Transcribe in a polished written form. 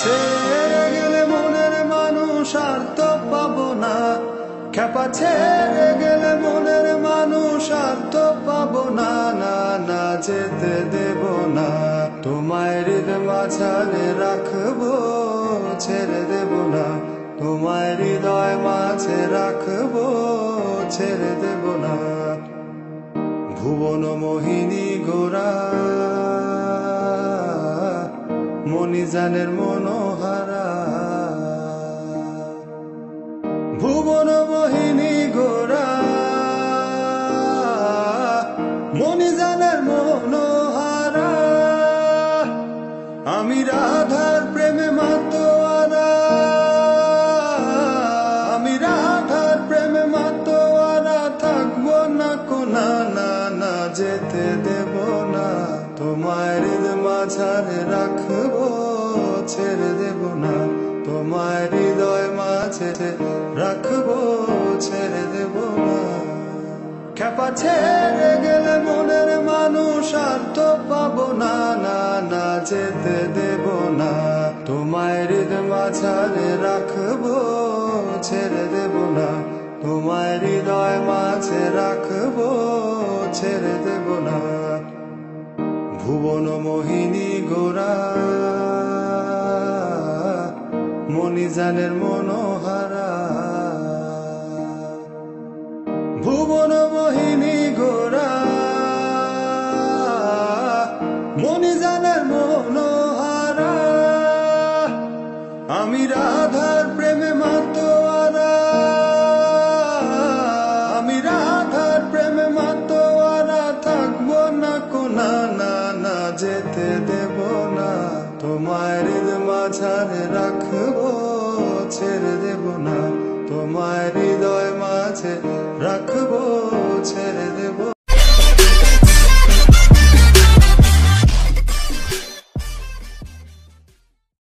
ছেড়ে গেলে মনের মানুষ আর তো পাবো না, খেপা ছেড়ে গেলে মনের মানুষ আর তো পাবো না, না না যেতে দেব না। তোমায় হৃদয় মাঝারে রাখবো, ছেড়ে দেব না। তোমায় হৃদয় মাঝে রাখবো, ছেড়ে দেব না। ভুবন মোহিনী গোরা মণিজানের মনোহারা, ভুবন মোহিনী গোরা মণিজানের মনোহারা। আমি রাধার প্রেমে মাতোয়ারা, আমি রাধার প্রেমে মাতোয়ারা, থাকবো না কোনা, না না যেতে দেব না। তোমায় হৃদয় মাঝারে রাখবো, ছেড়ে দেব না। তোমায় হৃদয় মাঝে রাখবো, ছেড়ে দেব না। খেপা ছেড়ে গেলে মনের মানুষ আর তো পাবো না, না না যেতে দেব না। তোমায় হৃদয় মাঝারে রাখবো, ছেড়ে দেব না। তোমায় হৃদয় মাঝে রাখবো, ছেড়ে দেব না। ভুবন মোহিনী গোরা মণিজানের মনোহারা, ভুবন মোহিনী গোরা মণিজানের মনোহারা। আমি রাধার প্রেমে মাতোয়ারা, আমি রাধার প্রেমে মাতোয়ারা, থাকবো না কোনা, না না যেতে দেব না। তোমায় হৃদয় মাঝারে রাখবো, ছেড়ে দেব না। তোমায় হৃদয় মাঝে রাখবো, ছেড়ে